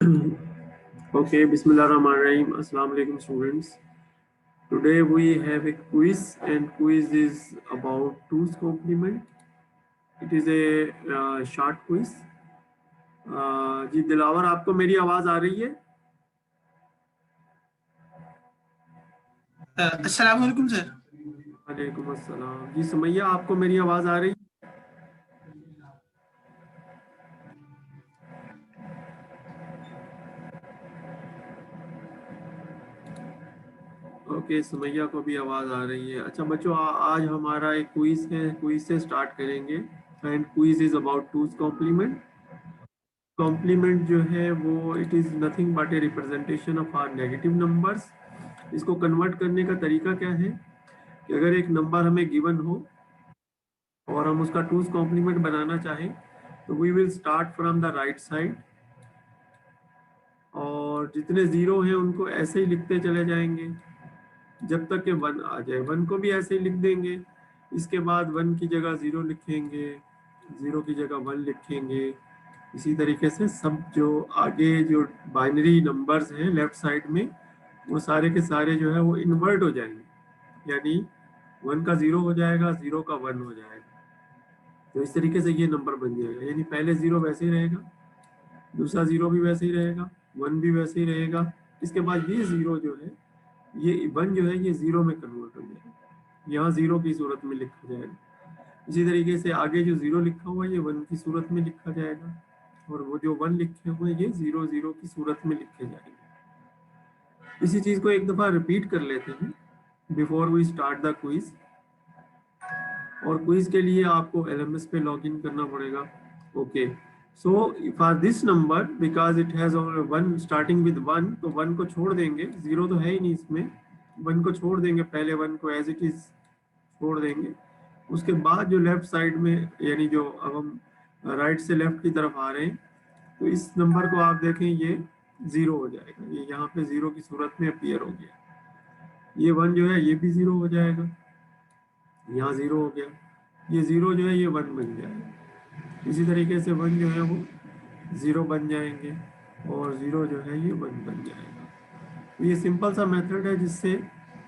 Okay, Bismillahirrahmanirrahim. Assalamu alaikum, students. Today we have a quiz, and quiz is about two's complement. It is a short quiz. जी दिलावर, आपको मेरी आवाज आ रही है? अस्सलाम वालेकुम सर। वालेकुम अस्सलाम। जी सुमैया, आपको मेरी आवाज आ रही है? ओके, सुमैया को भी आवाज आ रही है। अच्छा बच्चों, आज हमारा एक क्विज है। क्विज से स्टार्ट करेंगे and quiz is about two's complement. Complement जो है वो it is nothing but a representation of our negative numbers. इसको कन्वर्ट करने का तरीका क्या है कि अगर एक नंबर हमें गिवन हो और हम उसका टूज कॉम्प्लीमेंट बनाना चाहें तो we will start from the right side, और जितने ज़ीरो हैं उनको ऐसे ही लिखते चले जाएंगे जब तक कि वन आ जाए। वन को भी ऐसे ही लिख देंगे, इसके बाद वन की जगह ज़ीरो लिखेंगे, ज़ीरो की जगह वन लिखेंगे। इसी तरीके से सब जो आगे जो बाइनरी नंबर्स हैं लेफ्ट साइड में, वो सारे के सारे जो है वो इन्वर्ट हो जाएंगे, यानी वन का ज़ीरो हो जाएगा, ज़ीरो का वन हो जाएगा। तो इस तरीके से ये नंबर बन जाएगा, यानी पहले ज़ीरो वैसे ही रहेगा, दूसरा ज़ीरो भी वैसे ही रहेगा, वन भी वैसे ही रहेगा। इसके बाद ये ज़ीरो जो है, ये वन जो है ये ज़ीरो में कन्वर्ट हो जाएगा, यहाँ ज़ीरो की सूरत में लिखा जाएगा। इसी तरीके से आगे जो ज़ीरो लिखा हुआ है ये वन की सूरत में लिखा जाएगा, और वो जो वन लिखे हुए हैं ये ज़ीरो ज़ीरो की सूरत में लिखे जाएंगे। इसी चीज़ को एक दफ़ा रिपीट कर लेते हैं before we start the quiz. और क्विज के लिए आपको LMS पे लॉगिन करना पड़ेगा। Okay, so for this number because it has one starting with one, तो वन को छोड़ देंगे, ज़ीरो तो है ही नहीं इसमें, वन को छोड़ देंगे, पहले वन को एज इट इज़ छोड़ देंगे। उसके बाद जो लेफ्ट साइड में, यानी जो अब हम राइट से लेफ्ट की तरफ आ रहे हैं, तो इस नंबर को आप देखें ये ज़ीरो हो जाएगा, ये यहाँ पे ज़ीरो की सूरत में अपीयर हो गया। ये वन जो है ये भी ज़ीरो हो जाएगा, यहाँ ज़ीरो हो गया, ये ज़ीरो जो है ये वन बन जाएगा। इसी तरीके से वन जो है वो ज़ीरो बन जाएंगे, और ज़ीरो जो है ये वन बन जाएगा। तो ये सिंपल सा मेथड है जिससे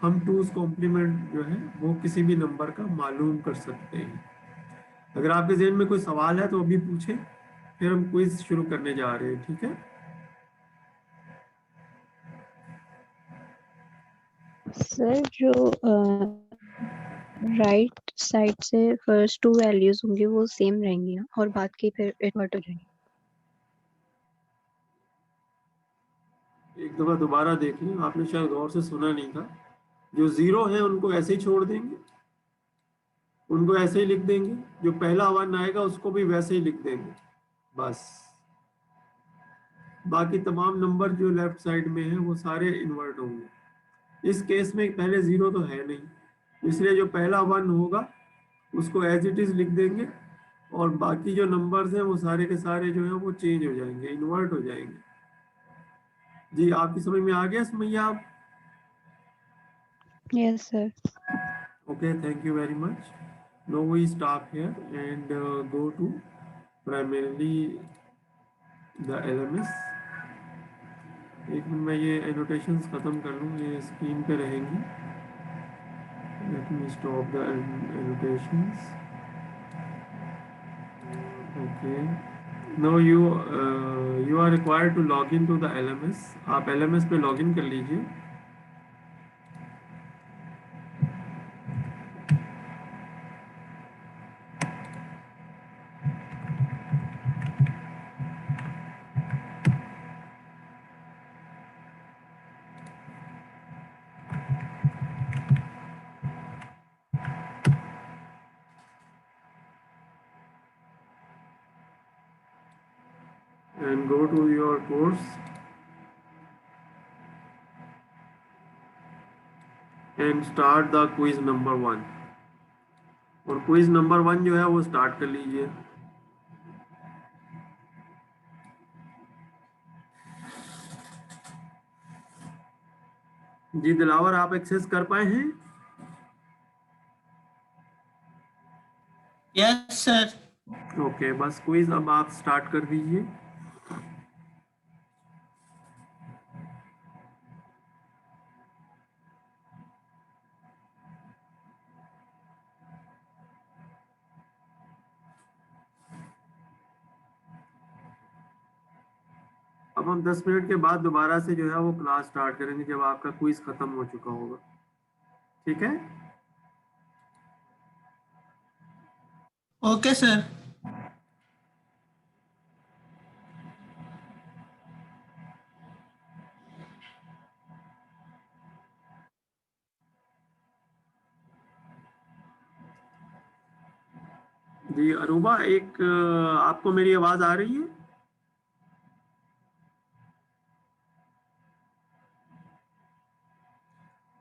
हम टूज कॉम्प्लीमेंट जो है वो किसी भी नंबर का मालूम कर सकते हैं। अगर आपके जहन में कोई सवाल है तो अभी पूछें, फिर हम क्विज शुरू करने जा रहे हैं, ठीक है? सर, जो राइट साइड से फर्स्ट टू वैल्यूज होंगी वो सेम रहेंगी ना, और बाद की फिर इन्वर्ट हो जाएंगी। एक दफ़ा दोबारा देख लें, आपने शायद गौर से सुना नहीं था। जो ज़ीरो है उनको ऐसे ही छोड़ देंगे, उनको ऐसे ही लिख देंगे, जो पहला वन आएगा उसको भी वैसे ही लिख देंगे, बस। बाकी तमाम नंबर जो लेफ्ट साइड में है वो सारे इन्वर्ट होंगे। इस केस में पहले ज़ीरो तो है नहीं, इसलिए जो पहला वन होगा उसको एज इट इज़ लिख देंगे, और बाकी जो नंबर्स हैं वो सारे के सारे जो हैं वो चेंज हो जाएंगे, इन्वर्ट हो जाएंगे। जी आपकी समझ में आ गया सुमैया? आप yes sir. okay, thank you very much. Now we stop here and go to primarily the LMS. एक मिनट में ये एनोटेशंस ख़त्म कर लूँ, ये स्क्रीन पे रहेंगी। Let me stop the annotations. Okay. Now you are required to log in to the LMS. आप LMS पे log in कर लीजिए। And go to your course and start the quiz number 1। और क्विज नंबर 1 जो है वो start कर लीजिए। जी दिलावर, आप एक्सेस कर पाए हैं? Yes sir. ओके, बस क्विज अब आप स्टार्ट कर दीजिए। अब हम 10 मिनट के बाद दोबारा से जो है वो क्लास स्टार्ट करेंगे जब आपका क्विज खत्म हो चुका होगा। ठीक है। Okay sir. जी अरूबा, एक आपको मेरी आवाज आ रही है?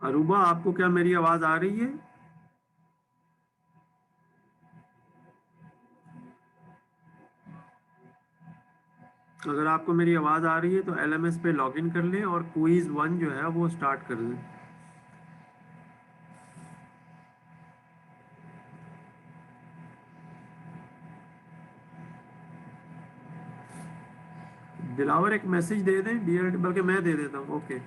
अरूबा, आपको क्या मेरी आवाज आ रही है? अगर आपको मेरी आवाज आ रही है तो LMS पे लॉगिन कर लें और क्विज 1 जो है वो स्टार्ट कर लें। दिलावर एक मैसेज दे दें डियर, बल्कि मैं दे देता हूँ। Okay.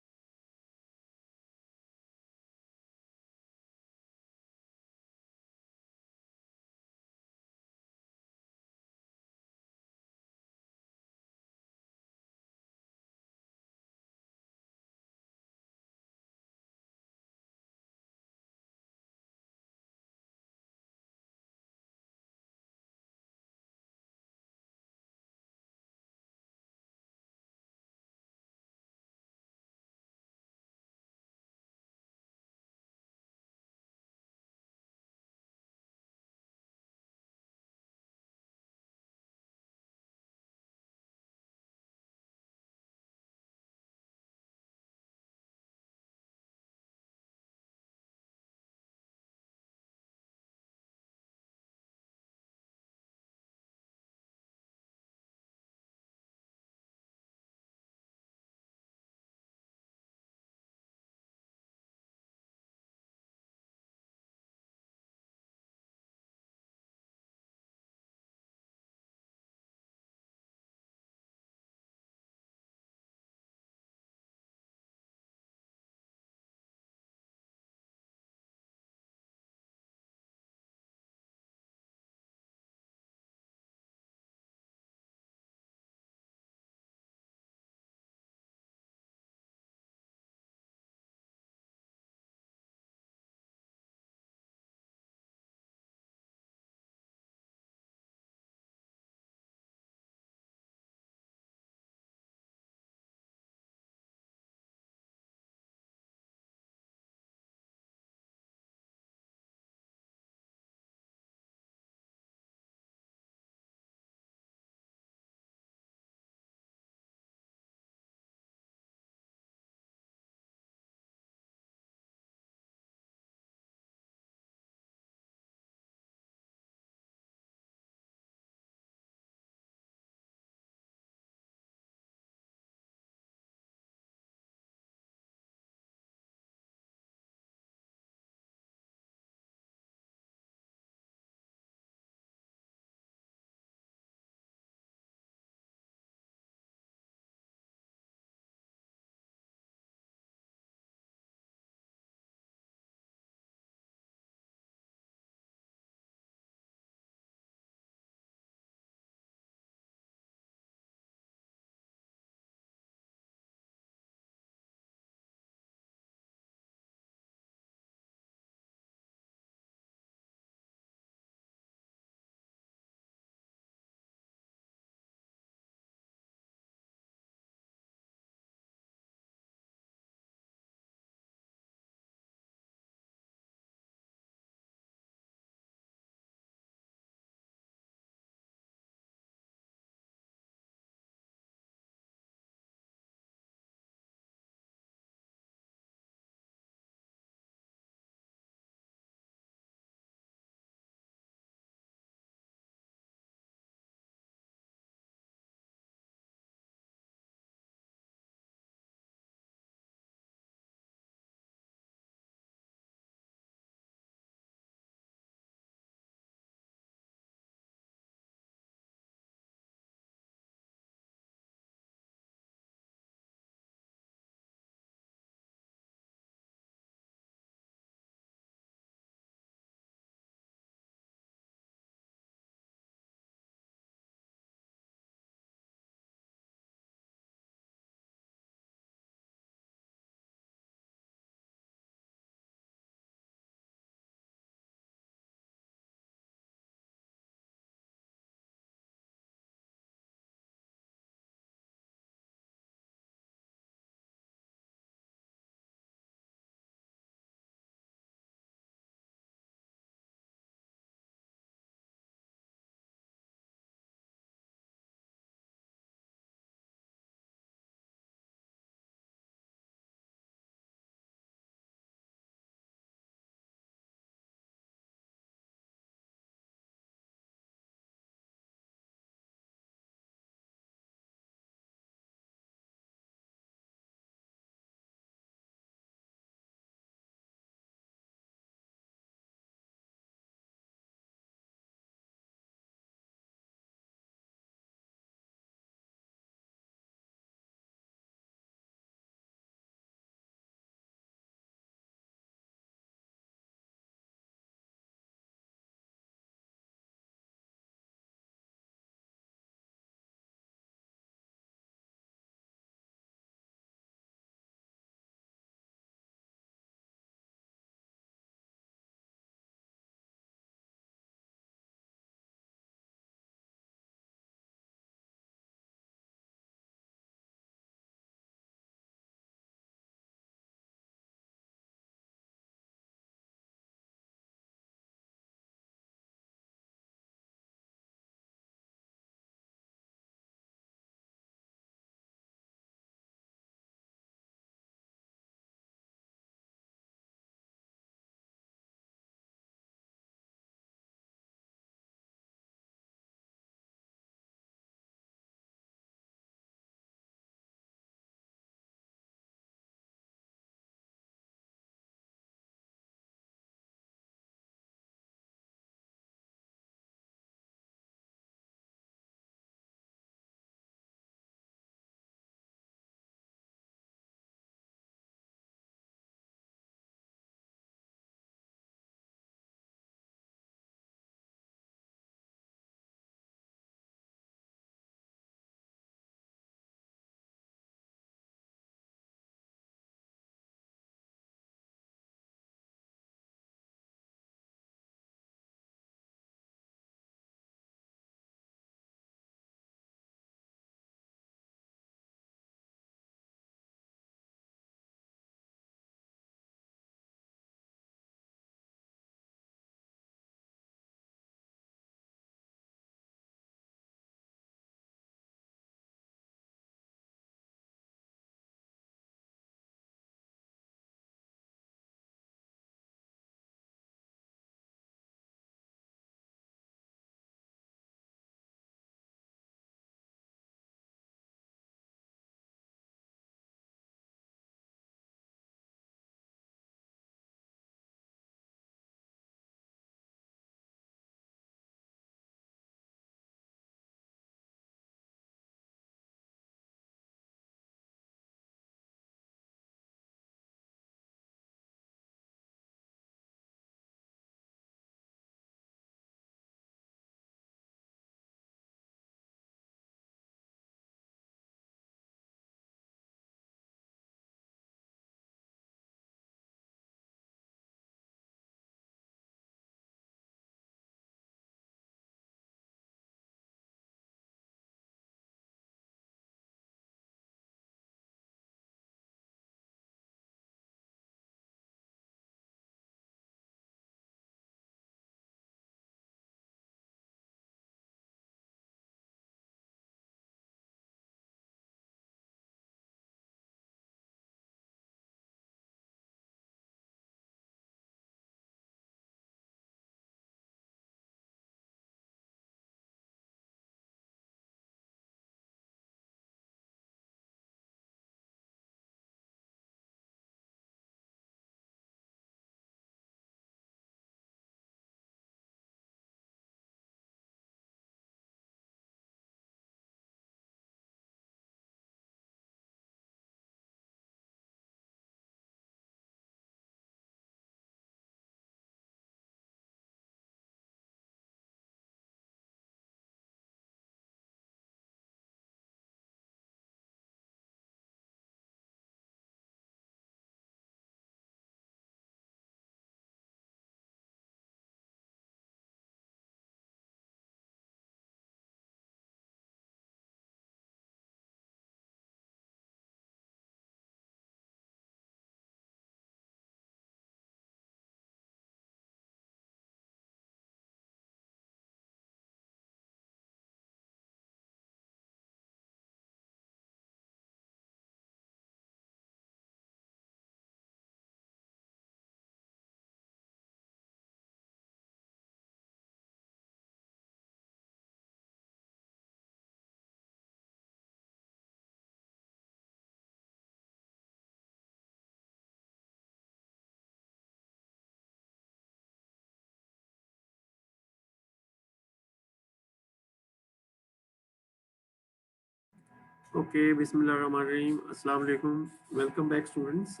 Okay, Bismillahirrahmanirrahim. Assalamu alaikum. Welcome back, students.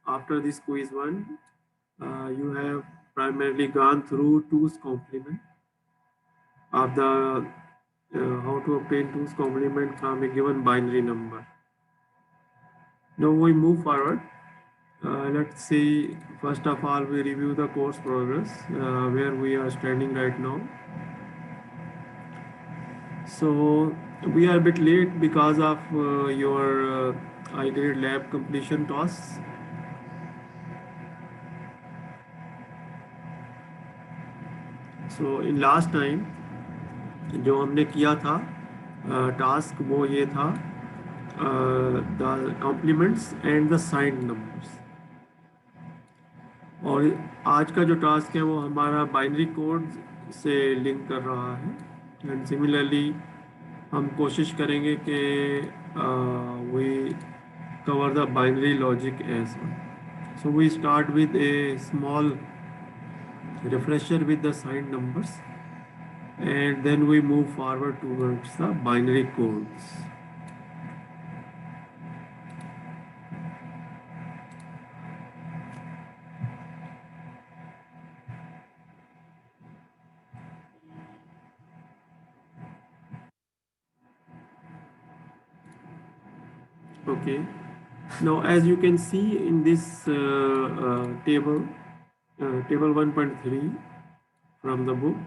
After this quiz one, you have primarily gone through 2's complement of the how to obtain 2's complement from a given binary number. Now we move forward. Let's see, first of all, we review the course progress, where we are standing right now. So we are a bit late because of your iGrade lab completion tasks. So in last time जो हमने किया था task वो ये था the complements and the signed numbers, और आज का जो टास्क है वो हमारा बाइनरी कोड से लिंक कर रहा है। एंड सिमिलरली हम कोशिश करेंगे कि we cover the binary logic as well. So we start with a small refresher with the signed numbers, and then we move forward towards the binary codes. Okay, now as you can see in this table 1.3 from the book,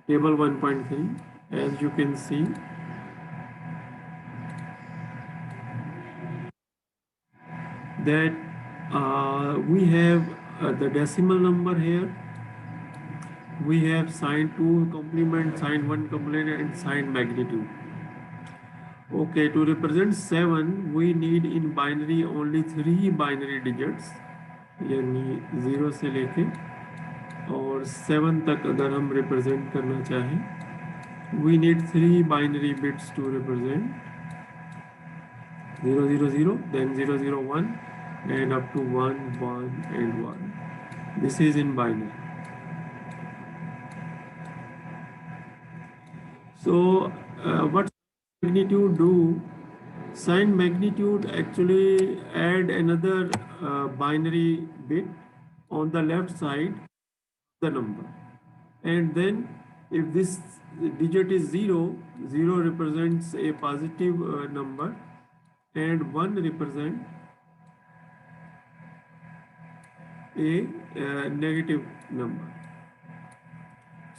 table 1.3, as you can see, that we have the decimal number here, we have sign 2 complement, sign 1 complement, and sign magnitude. Okay, to represent 7 we need in binary only 3 binary digits, यानी 0 से लेके और 7 तक अगर हम represent करना चाहें, we need 3 binary bits to represent 0 0 0, then 0 0 1, and up to 1 1 and 1. This is in binary. So what magnitude do? Sign magnitude actually add another binary bit on the left side of the number, and then if this digit is 0, 0 represents a positive number and 1 represent a negative number.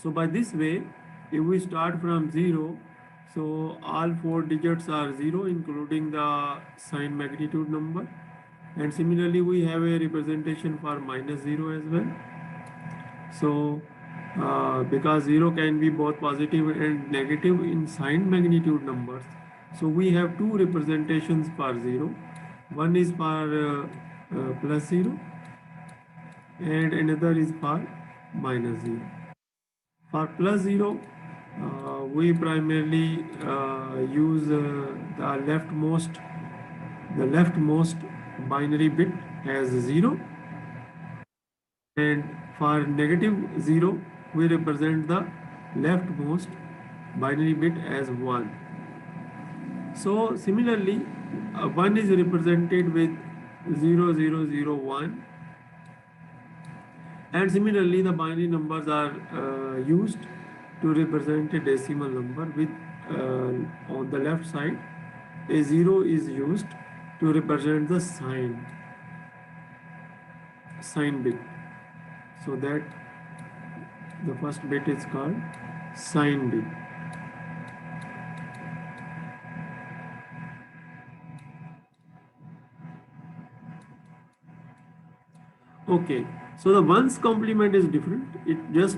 So by this way, if we start from 0, so all 4 digits are 0 including the sign magnitude number, and similarly we have a representation for -0 as well. So because 0 can be both positive and negative in sign magnitude numbers, so we have 2 representations for 0. One is for +0 and another is for -0. For +0, we primarily use the leftmost binary bit as 0, and for -0 we represent the leftmost binary bit as 1. So similarly, 1 is represented with 0 0 0 1, and similarly the binary numbers are used to represent a decimal number with on the left side a 0 is used to represent the sign bit, so that the first bit is called sign bit. Okay, so the ones complement is different, it just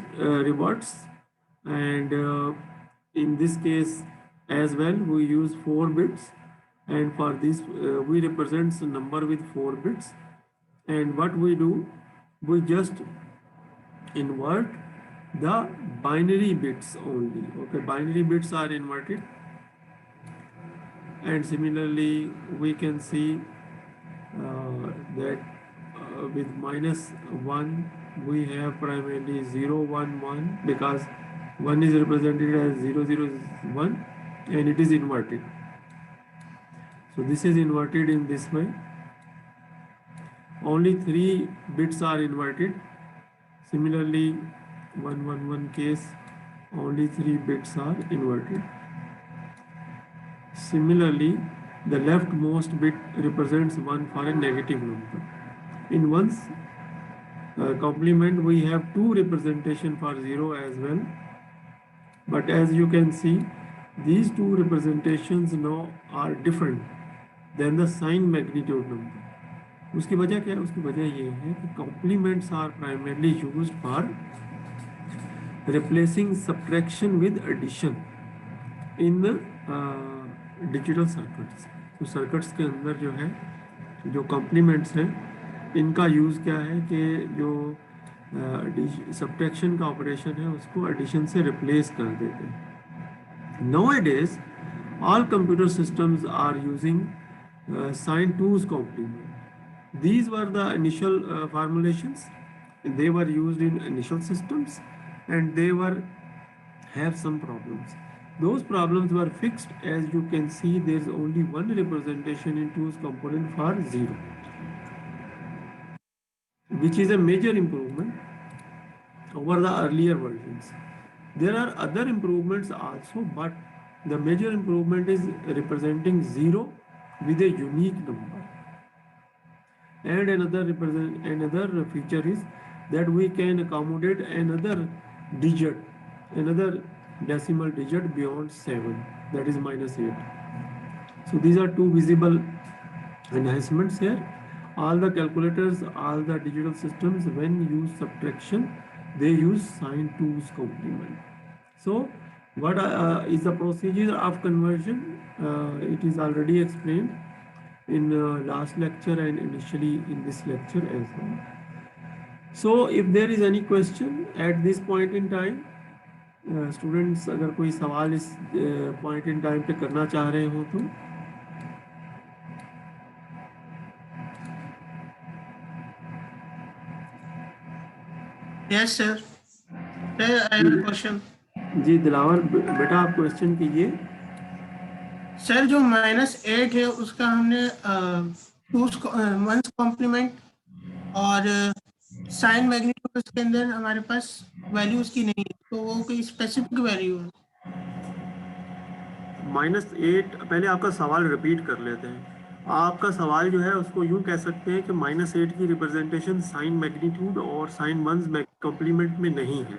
reverts, and in this case as well we use 4 bits, and for this we represent the number with 4 bits, and what we do, we just invert the binary bits only. Okay, binary bits are inverted, and similarly we can see that with -1 we have primarily 0 1 1, because 1 is represented as 0 0 1 and it is inverted. So this is inverted in this way. Only 3 bits are inverted. Similarly, 1 1 1 case, only 3 bits are inverted. Similarly, the leftmost bit represents 1 for a negative number. In one's complement, we have 2 representation for 0 as well. But as you can see, these 2 representations now are different than the sign magnitude number. उसकी वजह क्या है? उसकी वजह ये है कि complements are primarily used for replacing subtraction with addition in digital circuits. तो circuits के अंदर जो है, जो complements हैं, इनका यूज़ क्या है कि जो सब्ट्रैक्शन का ऑपरेशन है उसको एडिशन से रिप्लेस कर देते हैं. Nowadays, all computer systems are using sign 2's complement. These were the initial formulations. They were used in initial systems and they were have some problems. Those problems were fixed. As you can see, there is only one representation in 2's component for 0, which is a major improvement over the earlier versions. There are other improvements also, but the major improvement is representing 0 with a unique number. And another feature is that we can accommodate another digit, another decimal digit beyond 7, that is -8. So these are 2 visible enhancements here. All the calculators, all the digital systems, when use subtraction, they use sign 2's complement. So what is the procedure of conversion? It is already explained in last lecture and initially in this lecture as well. So if there is any question at this point in time, students अगर कोई सवाल इस point in time पे करना चाह रहे हो तो Yes, sir. Sir, I have a question. जी दिलावर बेटा आप क्वेश्चन कीजिए. सर जो -8 है उसका हमने 1's कॉम्प्लीमेंट और साइन मैग्नीट्यूड उसके अंदर हमारे पास वैल्यू उसकी नहीं है, तो वो कोई स्पेसिफिक वैल्यू है? -8, पहले आपका सवाल रिपीट कर लेते हैं. आपका सवाल जो है उसको यूं कह सकते हैं कि -8 की रिप्रेजेंटेशन साइन मैग्नीट्यूड और साइन 1's कॉम्प्लीमेंट में नहीं है.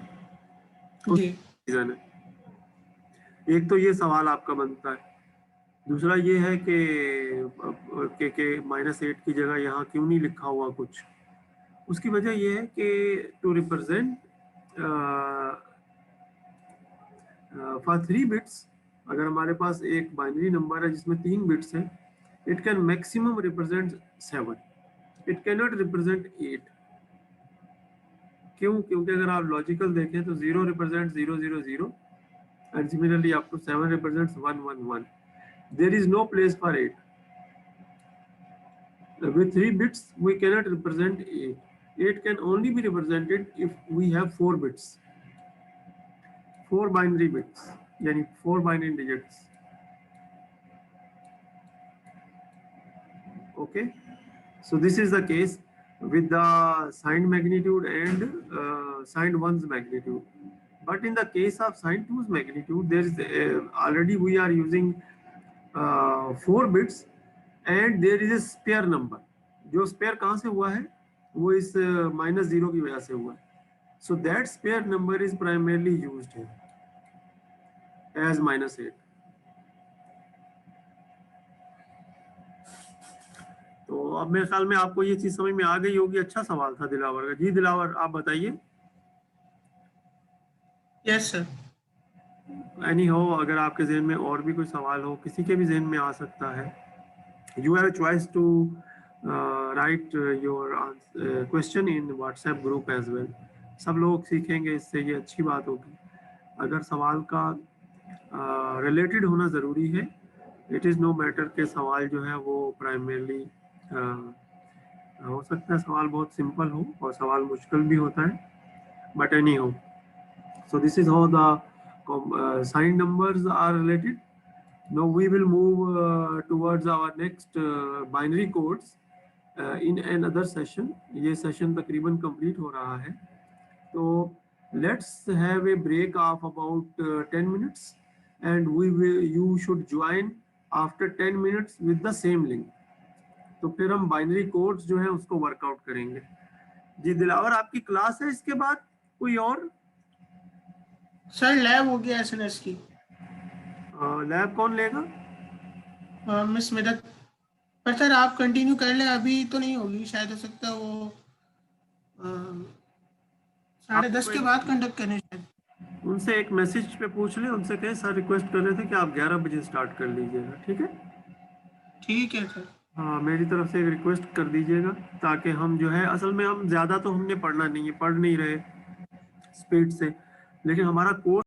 जी. रीजन है. एक तो ये सवाल आपका बनता है. दूसरा ये है कि -8 की जगह यहाँ क्यों नहीं लिखा हुआ कुछ. उसकी वजह ये है कि टू रिप्रेजेंट फॉर 3 बिट्स, अगर हमारे पास एक बाइनरी नंबर है जिसमें 3 बिट्स हैं, it can maximum represent 7, it can not represent 8. क्यों? क्योंकि अगर आप लॉजिकल देखें तो 0 represent 0 0 0 and similarly up to 7 represents 1 1 1. There is no place for 8. With 3 bits we cannot represent 8. 8 can only be represented if we have 4 bits, 4 binary bits, yani 4 binary digits. Okay, so this is the case with the signed magnitude and signed 1's magnitude. But in the case of signed 2's magnitude, there is already we are using 4 bits and there is a spare number. जो spare कहाँ से हुआ है? वो इस -0 की वजह से हुआ है. So that spare number is primarily used here as -8. तो अब मेरे ख्याल में आपको ये चीज समझ में आ गई होगी. अच्छा सवाल था दिलावर का. जी दिलावर आप बताइए. Yes sir. एनी हो, अगर आपके जहन में और भी कोई सवाल हो, किसी के भी जहन में आ सकता है. You have a choice to write your question in WhatsApp group as well. सब लोग सीखेंगे इससे, ये अच्छी बात होगी. अगर सवाल का रिलेटेड होना ज़रूरी है. इट इज़ नो मैटर के सवाल जो है वो प्राइमरली हो सकता है सवाल बहुत सिंपल हो और सवाल मुश्किल भी होता है. बट एनी हो, so this is how the Signed numbers are related. Now we will move towards our next binary codes in another session. ये session तकरीबन complete हो रहा है, तो let's have a break of about 10 minutes, and you should join after 10 minutes with the same link. तो फिर हम binary codes जो है उसको वर्कआउट करेंगे। जी दिलावर, आपकी क्लास है इसके बाद कोई और? सर लैब हो गया एसएनएस की। लैब कौन लेगा? मिस मेदक। पर सर आप कंटिन्यू कर लें, अभी तो नहीं होगी, शायद हो सकता है वो 10:30 के बाद कंडक्ट करें शायद। उनसे एक मैसेज पे पूछ ले, उनसे कहें सर रिक्वेस्ट कर रहे थे कि आप 11 बजे स्टार्ट कर लीजिएगा, ठीक है? ठीक है सर। हाँ, मेरी तरफ से एक रिक्वेस्ट कर दीजिएगा, ताकि हम जो है, असल में हम ज़्यादा तो हमने पढ़ना नहीं है, पढ़ नहीं रहे स्पीड से, लेकिन हमारा कोर्स